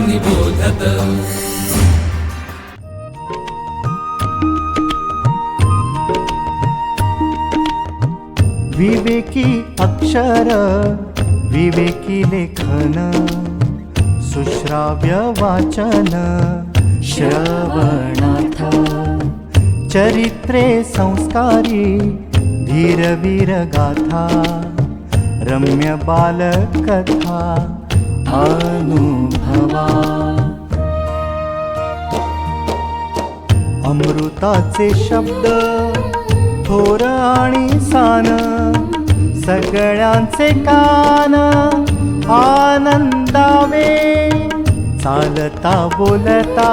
निबोधत। विवेकी अक्षर विवेकी लेखन सुश्राव्य वाचन श्रवणार्थ चरित्रे संस्कारी धीरवीर गाथा रम्य बालकथा अनुभवा अमृताचे शब्द थोर आणि सान सगळ्यांचे कान आनंदावे चालता बोलता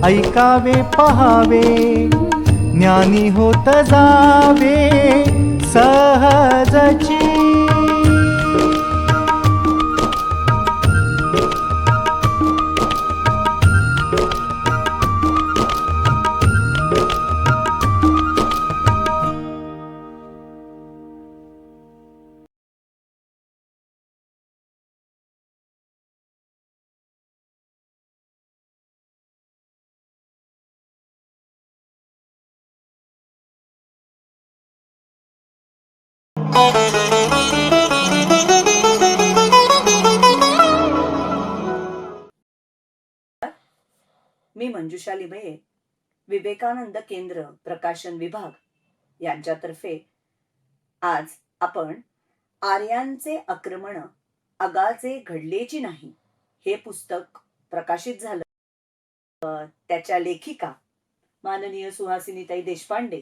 ऐकावे पहावे ज्ञानी होत जावे सहजची। मी मंजुषा लिमये, विवेकानंद केंद्र प्रकाशन विभाग यांच्यातर्फे आज आपण आर्यांचे आक्रमण अगाचे घडलेची नाही हे पुस्तक प्रकाशित झालं। त्याच्या लेखिका माननीय सुहासिनीताई देशपांडे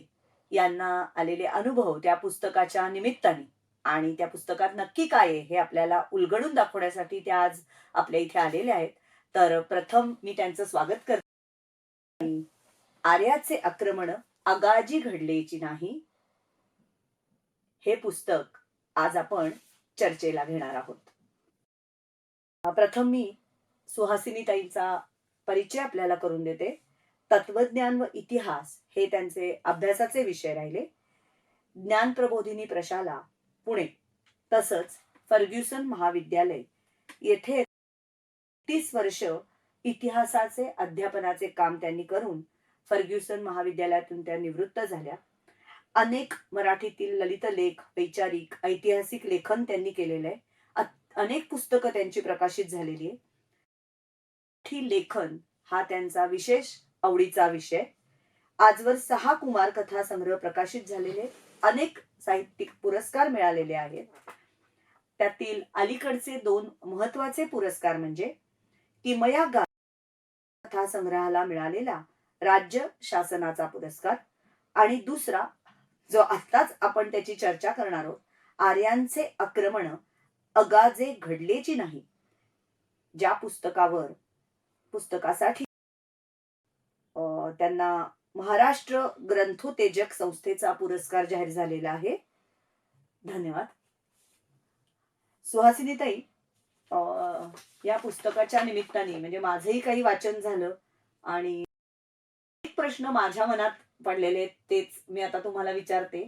यांना आलेले अनुभव त्या पुस्तकाच्या निमित्ताने आणि त्या पुस्तकात नक्की काय आहे हे आपल्याला उलगडून दाखवण्यासाठी त्या आज आपल्या इथे आलेल्या आहेत। तर प्रथम मी त्यांचं स्वागत करते। आर्याचे आक्रमण अगाजी घडलेची नाही हे पुस्तक आज आपण चर्चेला घेणार आहोत। प्रथम मी सुहासिनीताईंचा परिचय आपल्याला करून देते। तत्वज्ञान व इतिहास हे त्यांचे अभ्यासाचे विषय राहिले। ज्ञान प्रबोधिनी प्रशाला पुणे तसंच फर्ग्युसन महाविद्यालय येथे 30 वर्ष इतिहासाचे अध्यापनाचे काम त्यांनी करून फर्ग्युसन महाविद्यालयातून त्या निवृत्त झाल्या। अनेक मराठीतील ललित लेख, वैचारिक, ऐतिहासिक लेखन त्यांनी केलेले आहे। अनेक पुस्तकं त्यांची प्रकाशित झालेली आहे। मराठी लेखन हा त्यांचा विशेष आवडीचा विषय। आजवर 6 कुमार कथा संग्रह प्रकाशित झालेले, अनेक साहित्यिक पुरस्कार मिळालेले आहेत। त्यातील अलीकडचे 2 महत्वाचे पुरस्कार म्हणजे किमया कथा संग्रहाला मिळालेला राज्य शासनाचा पुरस्कार आणि दुसरा जो आत्ताच आपण त्याची चर्चा करणार आहोत, आर्यांचे आक्रमण अगाजे घडलेची नाही, ज्या पुस्तकासाठी त्यांना महाराष्ट्र ग्रंथोत्तेजक संस्थेचा पुरस्कार जाहीर झालेला आहे। धन्यवाद। सुहासिनीताई, या पुस्तकाच्या निमित्ताने म्हणजे माझंही काही वाचन झालं आणि एक प्रश्न माझ्या मनात पडलेले तेच मी आता तुम्हाला विचारते।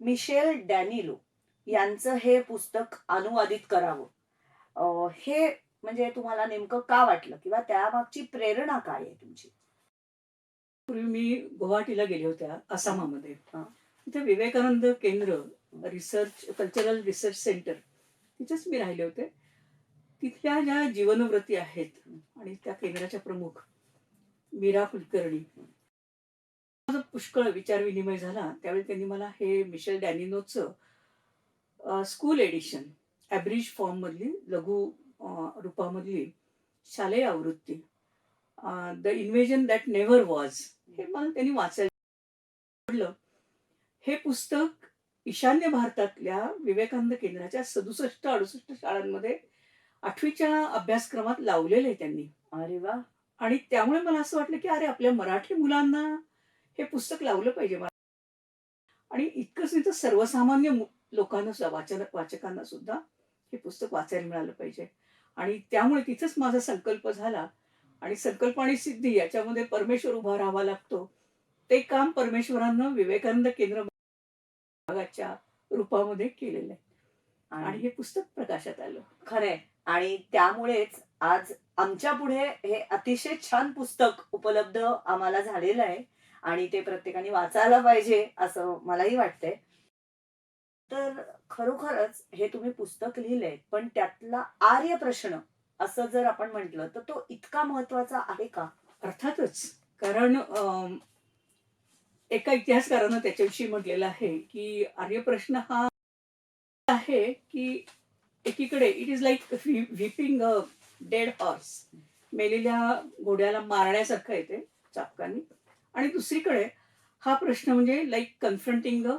मिशेल डॅनिलो यांचं हे पुस्तक अनुवादित करावं हे म्हणजे तुम्हाला नेमकं का वाटलं किंवा त्यामागची प्रेरणा काय आहे तुमची? पूर्वी मी गुवाहाटीला गेले होते आसामामध्ये। तिथे विवेकानंद केंद्र रिसर्च कल्चरल रिसर्च सेंटर तिथेच मी राहिले होते। तिथल्या ज्या जीवनव्रती आहेत आणि त्या केंद्राच्या प्रमुख मीरा कुलकर्णी, माझा पुष्कळ विचार विनिमय झाला। त्यावेळी त्यांनी मला हे मिशेल डॅनिलोचं स्कूल एडिशन ॲब्रिज फॉर्म मधली लघु रूपामधली शालेय आवृत्ती the invasion that never was हे मला त्यांनी वाचायला। हे पुस्तक ईशान्य भारतातल्या विवेकानंद केंद्राच्या 67-68 शाळांमध्ये 8वीच्या अभ्यासक्रमात लावलेलं आहे त्यांनी। अरे वा। आणि त्यामुळे मला असं वाटलं की अरे आपल्या मराठी मुलांना हे पुस्तक लावलं पाहिजे। आणि इतकंच नाही तर सर्वसामान्य लोकांना वाचकांना सुद्धा हे पुस्तक वाचायला मिळालं पाहिजे। आणि त्यामुळे तिथेच माझा संकल्प झाला आणि संकल्प आणि सिद्धी याच्यामध्ये परमेश्वर उभा राहावा लागतो। ते काम परमेश्वरानं विवेकानंद केंद्र विभागाच्या रूपामध्ये केलेलं आहे आणि हे पुस्तक प्रकाशात आलं। खरंय, आणि त्यामुळेच आज आमच्या पुढे हे अतिशय छान पुस्तक उपलब्ध आम्हाला झालेलं आहे आणि ते प्रत्येकाने वाचायला पाहिजे असं मलाही वाटतंय. तर खरोखरच हे तुम्ही पुस्तक लिहिलंय, पण त्यातला आर्य प्रश्न असं जर आपण म्हटलं, तर तो इतका महत्वाचा आहे का? अर्थातच. कारण एका इतिहासकारानं त्याच्याविषयी म्हटलेलं आहे, की आर्यप्रश्न हा आहे, की एकीकडे it is like whipping a dead horse. मेलेल्या घोड्याला मारण्यासारखं आहे ते चाबकानी. आणि दुसरीकडे हा प्रश्न म्हणजे लाइक कन्फ्रंटिंग अ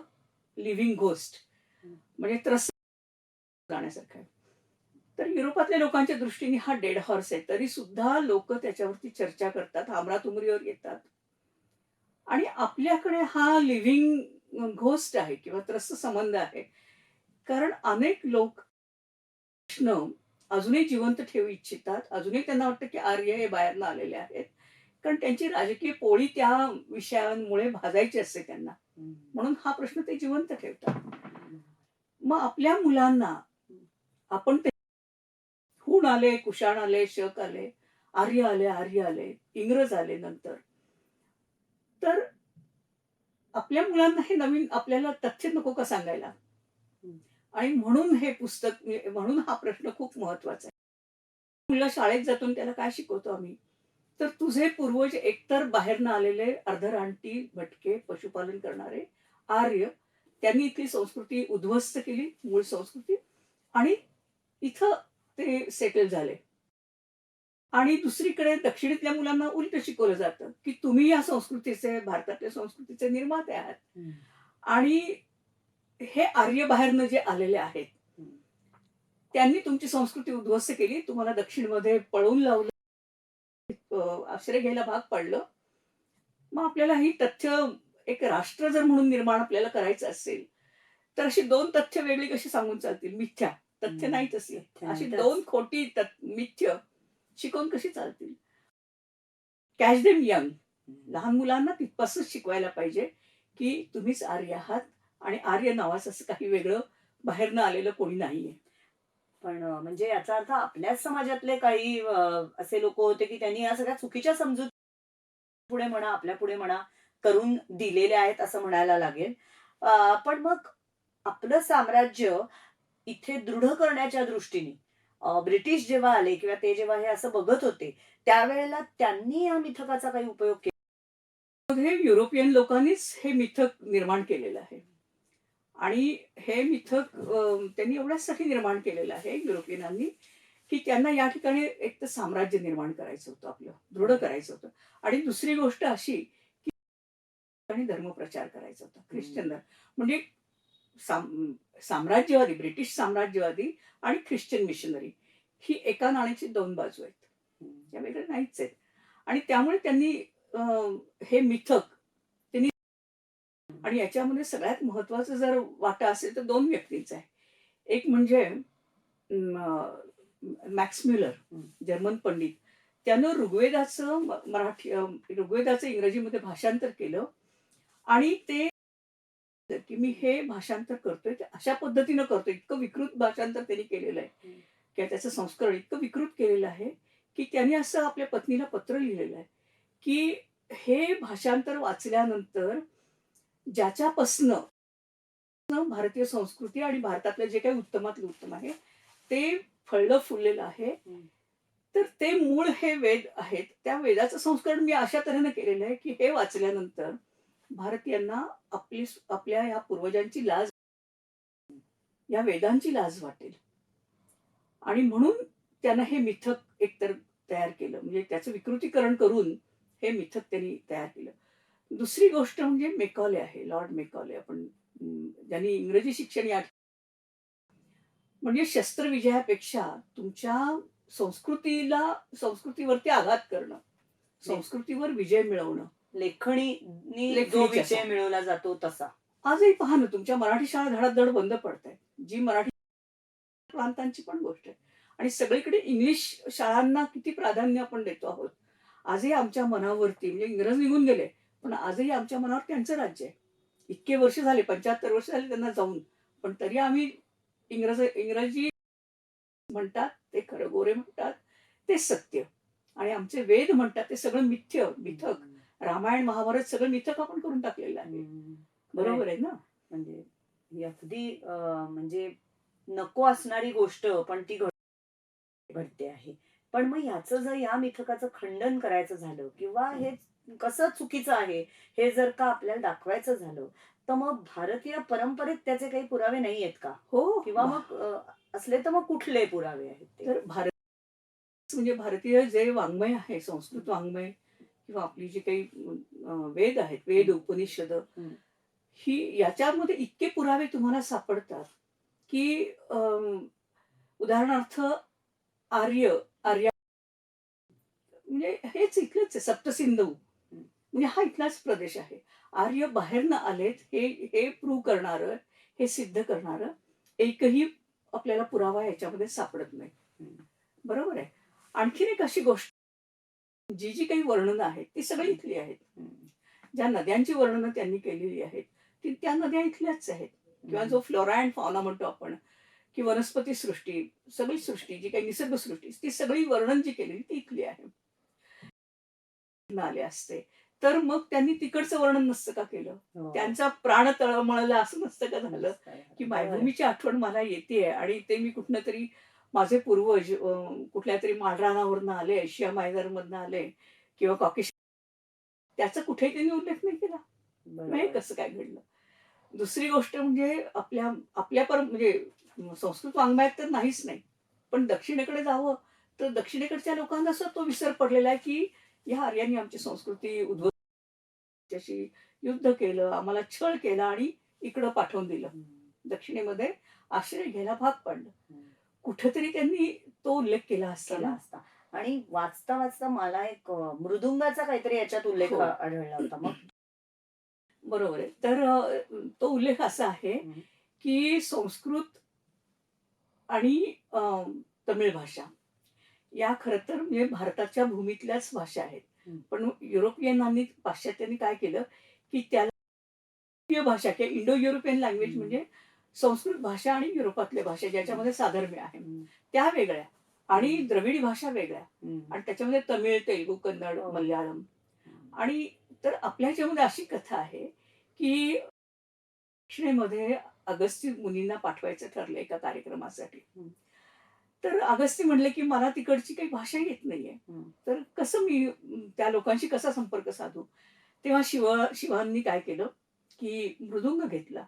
लिव्हिंग घोस्ट, म्हणजे त्रस्त जाण्यासारखं आहे. तर युरोपातल्या लोकांच्या दृष्टीने हा डेड हॉर्स आहे. तरी सुद्धा लोक त्याच्यावरती चर्चा करतात, हमरातुमरीवर येतात. आणि आपल्याकडे हा लिव्हिंग घोस्ट आहे किंवा त्रस्त संबंध आहे. कारण अनेक लोक प्रश्न अजूनही जिवंत ठेवू इच्छितात. अजूनही त्यांना वाटतं, की आर्य हे बाहेरनं आलेले आहेत. कारण त्यांची राजकीय पोळी त्या विषयांमुळे भाजायची असते त्यांना. म्हणून हा प्रश्न ते जिवंत ठेवतात. मग आपल्या मुलांना आपण ते हूण आले, कुशाण आले, शक आले, आर्य आले, इंग्रज आले नंतर. तर आपल्या मुलांना हे नवीन आपल्याला तथ्य नको का सांगायला? आणि म्हणून हे पुस्तक म्हणून हा प्रश्न खूप महत्वाचा आहे. मुलगा शाळेत जातो आणि त्याला काय शिकवतो आम्ही? तर तुझे पूर्वज एकतर बाहेरनं आलेले अर्धरानटी, भटके, पशुपालन करणारे आर्य, त्यांनी इथली संस्कृती उद्ध्वस्त केली, मूळ संस्कृती, आणि इथं ते सेटल झाले. आणि दुसरीकडे दक्षिणेतल्या मुलांना उलटं शिकवलं जातं, की तुम्ही या संस्कृतीचे, भारतातल्या संस्कृतीचे निर्माते आहात. आणि हे आर्य बाहेरनं जे आलेले आहेत, त्यांनी तुमची संस्कृती उद्ध्वस्त केली. तुम्हाला दक्षिणमध्ये पळवून लावलं, आश्रय घ्यायला भाग पाडलं. मग आपल्याला ही तथ्य एक राष्ट्र जर म्हणून निर्माण आपल्याला करायचं असेल, तर अशी 2 तथ्य वेगळी कशी सांगून चालतील? मिथ्या. तथ्य नाहीच अशी. अशी 2 खोटी मिथ्य शिकवून कशी चालतील? Catch them young. लहान मुलांना तिथपासूनच शिकवायला पाहिजे, की तुम्हीच आर्य आहात आणि आर्य नावाचं असं काही वेगळं बाहेरनं आलेलं कोणी नाहीये. पण म्हणजे याचा अर्थ आपल्याच समाजातले काही असे लोक होते, की त्यांनी या सगळ्या चुकीच्या समजुती पुढे म्हणा, आपल्या पुढे म्हणा, करून दिलेले आहेत असं म्हणायला लागेल. पण मग आपलं साम्राज्य इथे दृढ करण्याच्या दृष्टीने ब्रिटिश जेव्हा आले किंवा ते जेव्हा हे असं बघत होते, त्यावेळेला त्यांनी या मिथकाचा काही उपयोग केला? मग हे युरोपियन लोकांनीच हे मिथक निर्माण केलेलं आहे. आणि हे मिथक त्यांनी एवढ्याचसाठी निर्माण केलेलं आहे युरोपियनांनी, की त्यांना या ठिकाणी एक तर साम्राज्य निर्माण करायचं होतं आपलं, दृढ करायचं होतं. आणि दुसरी गोष्ट अशी, की आणि धर्मप्रचार करायचा होता, ख्रिश्चन धर्म. म्हणजे साम्राज्यवादी, ब्रिटिश साम्राज्यवादी आणि ख्रिश्चन मिशनरी ही एका नाण्याची 2 बाजू आहेत. या वेगळ्या नाहीच आहेत. आणि त्यामुळे त्यांनी हे मिथक त्यांनी, आणि याच्यामध्ये सगळ्यात महत्वाचं जर वाटा असेल तर 2 व्यक्तींचा आहे. एक म्हणजे मॅक्स म्युलर, जर्मन पंडित. त्यानं ऋग्वेदाचं ऋग्वेदाचं इंग्रजीमध्ये भाषांतर केलं. आणि ते, की मी हे भाषांतर करतोय ते अशा पद्धतीनं करतोय. इतकं विकृत भाषांतर त्यांनी केलेलं आहे, किंवा त्याचं संस्करण इतकं विकृत केलेलं आहे, की त्यांनी असं आपल्या पत्नीला पत्र लिहिलेलं आहे, की हे भाषांतर वाचल्यानंतर ज्याच्यापासनं भारतीय संस्कृती आणि भारतातलं जे काही उत्तमातलं उत्तम आहे ते फळलं फुललेलं आहे. तर ते मूळ हे वेद आहेत. त्या वेदाचं संस्करण मी अशा तऱ्हेनं केलेलं आहे, की हे वाचल्यानंतर भारतीयांना आपल्या या पूर्वजांची लाज, या वेदांची लाज वाटेल. आणि म्हणून त्यानं हे मिथक एकतर तयार केलं. म्हणजे त्याचं विकृतीकरण करून हे मिथक त्यांनी तयार केलं. दुसरी गोष्ट म्हणजे मेकॉले आहे, लॉर्ड मेकॉले. आपण ज्यांनी इंग्रजी शिक्षण या, म्हणजे शस्त्रविजयापेक्षा तुमच्या संस्कृतीवरती आघात करणं, संस्कृतीवर विजय मिळवणं. लेखणीने जो विजय मिळवला जातो तसा. आजही पहा ना, तुमच्या मराठी शाळा धडाधड बंद पडतायत. जी मराठी प्रांतांची पण गोष्ट आहे. आणि सगळीकडे इंग्लिश शाळांना किती प्राधान्य आपण देतो आहोत. आजही आमच्या मनावरती, म्हणजे इंग्रज निघून गेले, पण आजही आमच्या मनावर त्यांचं राज्य आहे. इतके वर्ष झाले, 75 वर्ष झाले त्यांना जाऊन, पण तरी आम्ही इंग्रजी म्हणतात ते खरं, गोरे म्हणतात ते सत्य, आणि आमचे वेद म्हणतात ते सगळं मिथ्य, मिथक. रामायण महाभारत सगळं मिथक आपण करून टाकलेलं आहे. बरोबर आहे ना? म्हणजे ही अगदी म्हणजे नको असणारी गोष्ट पण ती घडते आहे. पण मग ह्याचं जर या मिथकाचं खंडन करायचं झालं किंवा हे कसं चुकीचं आहे हे जर का आपल्याला दाखवायचं झालं, तर मग भारतीय परंपरेत त्याचे काही पुरावे नाही आहेत का? हो. किंवा मग असले तर मग कुठले पुरावे आहेत ते? तर भारत म्हणजे भारतीय जे वाङ्मय आहे, संस्कृत वाङ्मय किंवा आपली जी काही वेद आहेत, वेद, उपनिषद, हं. ही याच्यामध्ये इतके पुरावे तुम्हाला सापडतात, की उदाहरणार्थ आर्य, आर्या म्हणजे हेच इथलंच आहे, सप्तसिंधू. म्हणजे हा इथलाच प्रदेश आहे. आर्य बाहेरनं आलेत हे हे प्रूव्ह करणारं, हे सिद्ध करणारं एकही आपल्याला पुरावा याच्यामध्ये सापडत नाही. बरोबर आहे. आणखीन एक अशी गोष्ट, जी जी काही वर्णनं आहेत ती सगळी इथली आहेत. ज्या नद्यांची वर्णनं त्यांनी केलेली आहेत ती त्या नद्या इथल्याच आहेत. किंवा जो फ्लोरा अँड फॉना म्हणतो आपण, की वनस्पती सृष्टी, सगळी सृष्टी जी काही निसर्गसृष्टी ती सगळी वर्णन जी केलेली ती इथली आहे. आले असते तर मग त्यांनी तिकडचं वर्णन नसतं का केलं? हो. त्यांचा प्राण तळमळला असं नसतं का झालं? की बरोबर आहे. मायभूमीची आठवण मला येतेय आणि ते मी कुठनं तरी, माझे पूर्वज कुठल्या तरी माळरानावरनं आले, एशिया मायनरमधनं आले किंवा कॉकेश, त्याचा कुठेही त्यांनी उल्लेख नाही केला. मग हे बरोबर. कसं काय घडलं? दुसरी गोष्ट म्हणजे आपल्या आपल्या म्हणजे संस्कृत वाङ्मयात तर नाहीच नाही. पण दक्षिणेकडे जावं तर दक्षिणेकडच्या लोकांना सुद्धा तो विसर पडलेला आहे, की ह्या आर्यांनी आमची संस्कृती उद्ध्वस्त, त्याच्याशी युद्ध केलं, आम्हाला छळ केला आणि इकडं पाठवून दिलं. दक्षिणेमध्ये आश्रय घ्यायला भाग पाडलं. कुठेतरी त्यांनी तो उल्लेख केला असता केला ना. असता. आणि वाचता वाचता मला एक मृदुंगाचा काहीतरी याच्यात उल्लेख हो. आढळला होता. मग बरोबर आहे. तर तो उल्लेख असा आहे, हं. की संस्कृत आणि तमिळ भाषा या खरं तर म्हणजे भारताच्या भूमीतल्याच भाषा आहेत. हं. पण युरोपियनांनी, पाश्चात्यांनी काय केलं, की त्याला युरोपीय भाषा किंवा इंडो युरोपियन लँग्वेज म्हणजे संस्कृत भाषा आणि युरोपातल्या भाषा ज्याच्यामध्ये साधर्म्य आहे, त्या वेगळ्या आणि द्रविडी भाषा वेगळ्या, आणि त्याच्यामध्ये तमिळ, तेलुगू, कन्नड, हो. मल्याळम. आणि तर आपल्या ह्याच्यामध्ये अशी कथा आहे, की दक्षिणेमध्ये अगस्त्य मुनींना पाठवायचं ठरलं एका कार्यक्रमासाठी. तर अगस्त्य म्हणले, की मला तिकडची काही भाषा येत नाहीये. तर कसं मी त्या लोकांशी कसा संपर्क साधू? तेव्हा शिवांनी काय केलं, की मृदुंग घेतला.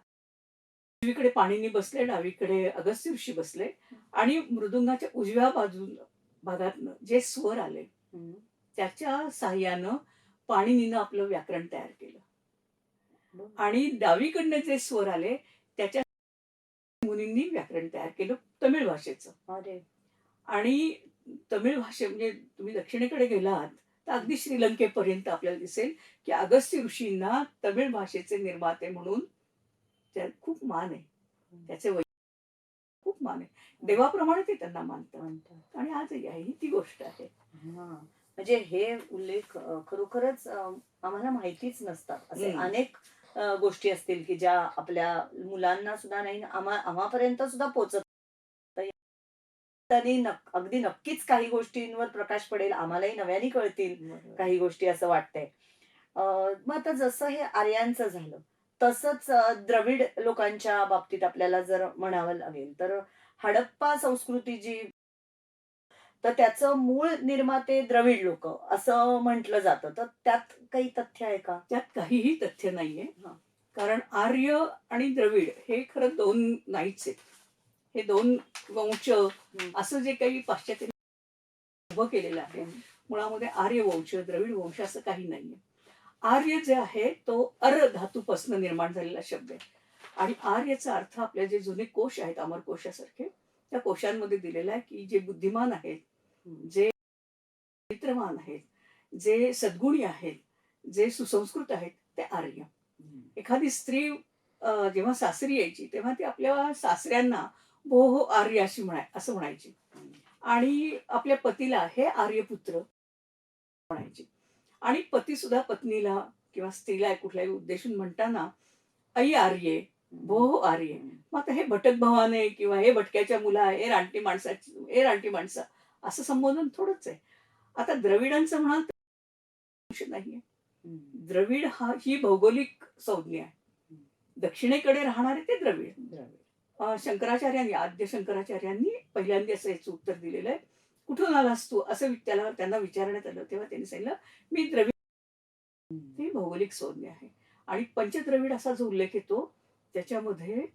उजवीकडे पाणिनी बसले, डावीकडे अगस्त्य ऋषी बसले आणि मृदुंगाच्या उजव्या भागातनं जे स्वर आले त्याच्या साहाय्यानं पाणिनीनं आपलं व्याकरण तयार केलं. आणि डावीकडनं जे स्वर आले त्याच्या मुनींनी व्याकरण तयार केलं तमिळ भाषेचं. अरे. आणि तमिळ भाषे म्हणजे तुम्ही दक्षिणेकडे गेलात तर अगदी श्रीलंकेपर्यंत आपल्याला दिसेल, की अगस्त्य ऋषींना तमिळ भाषेचे निर्माते म्हणून त्यात खूप मान आहे. त्याचे खूप मान आहे. देवाप्रमाणे ते त्यांना मानतात. आणि आजही आहे, ही ती गोष्ट आहे. हां. म्हणजे हे उल्लेख खरोखरच आम्हाला माहितीच नसतात. असे अनेक गोष्टी असतील, की ज्या आपल्या मुलांना सुद्धा नाही, आम्हापर्यंत सुद्धा पोहोचत नाही. त्यांनी अगदी नक्कीच काही गोष्टींवर प्रकाश पडेल, आम्हालाही नव्याने कळतील काही गोष्टी असं वाटतंय. मग आता जसं हे आर्यांचं झालं, तसंच द्रविड लोकांच्या बाबतीत आपल्याला जर म्हणावं लागेल, तर हडप्पा संस्कृती जी, तर त्याचं मूळ निर्माते द्रविड लोकं असं म्हटलं जातं. तर त्यात काही तथ्य आहे का? त्यात काहीही तथ्य नाहीये. हां. कारण आर्य आणि द्रविड हे खरं दोन नाहीच आहेत. हे दोन वंश असं जे काही पाश्चात्य उभं केलेलं आहे, मुळामध्ये आर्य वंश, द्रविड वंश असं काही नाहीये. आर्य जे आहे तो धातूपासून निर्माण झालेला शब्द आहे. आणि आर्यचा अर्थ आपले जे जुने कोश आहेत, अमर कोशासारखे, त्या कोशांमध्ये दिलेला आहे, की जे बुद्धिमान आहेत, जे चरित्रवान आहेत, जे सद्गुणी आहेत, जे सुसंस्कृत आहेत, ते आर्य. एखादी स्त्री जेव्हा सासरी यायची तेव्हा ती आपल्या सासऱ्यांना "भो हो आर्य" असं म्हणायची. आणि आपल्या पतीला "हे आर्यपुत्र" म्हणायची. आणि पती सुद्धा पत्नीला किंवा स्त्रीला कुठल्याही उद्देशून म्हणताना "ऐ आर्ये" भो आर्य. मग आता हे भटक भावान आहे किंवा हे भटक्याच्या मुला आहे, हे रानटी माणसाची, हे रानटी माणसं, असं संबोधन थोडंच आहे. आता द्रविडांचं म्हणाल तर नाहीये. द्रविड ही भौगोलिक संज्ञा आहे. दक्षिणेकडे राहणारे ते द्रविड. शंकराचार्यांनी, आद्य शंकराचार्यांनी पहिल्यांदा असं याचं उत्तर दिलेलं आहे. कुठून आलास तू असं त्यांना विचारण्यात आलं, तेव्हा त्यांनी सांगितलं मी द्रविड. ही भौगोलिक संज्ञा आहे. आणि पंचद्रविड असा जो उल्लेख येतो त्याच्यामध्ये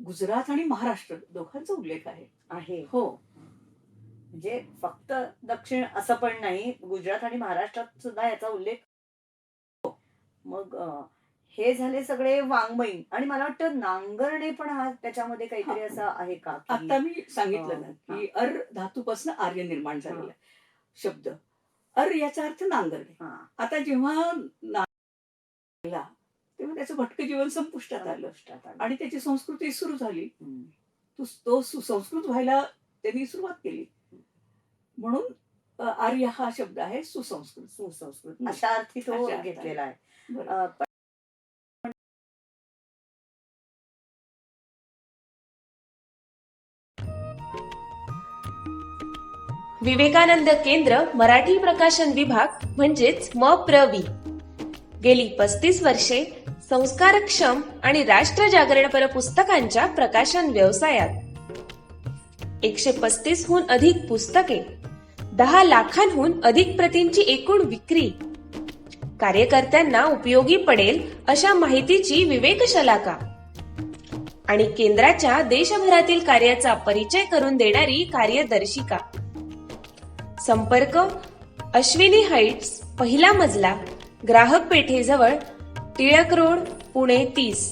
गुजरात आणि महाराष्ट्र दोघांचा उल्लेख आहे. हो, म्हणजे फक्त दक्षिण असं पण नाही, गुजरात आणि महाराष्ट्रात सुद्धा याचा उल्लेख. मग हे झाले सगळे वाङ्मयीन. आणि मला वाटतं नांगरणे पण हा त्याच्यामध्ये काहीतरी असा आहे का? आता मी सांगितलं ना की अर धातूपासून आर्य निर्माण झालेला शब्द. अर याचा अर्थ नांगरणे. आता जेव्हा तेव्हा त्याचं भटकं जीवन संपुष्टात आलं आणि त्याची संस्कृती सुरू झाली. तो सुसंस्कृत व्हायला त्यांनी सुरुवात केली. म्हणून आर्य हा शब्द आहे सुसंस्कृत अशा अर्थी तो घेतलेला आहे. विवेकानंद केंद्र मराठी प्रकाशन विभाग म्हणजेच MPRV गेली 35 वर्षे संस्कारक्षम आणि राष्ट्र जागरणपर पुस्तकांच्या प्रकाशन व्यवसायात. 135 हून अधिक पुस्तके, 10 लाखांहून अधिक प्रतींची एकूण विक्री, कार्यकर्त्यांना उपयोगी पडेल अशा माहितीची विवेकशलाका आणि केंद्राच्या देशभरातील कार्याचा परिचय करून देणारी कार्यदर्शिका. संपर्क अश्विनी हाईट्स, पहिला मजला, ग्राहक पेठेजवळ, टिळक रोड, पुणे 30.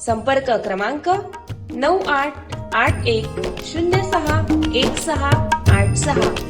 संपर्क क्रमांक 9881061686.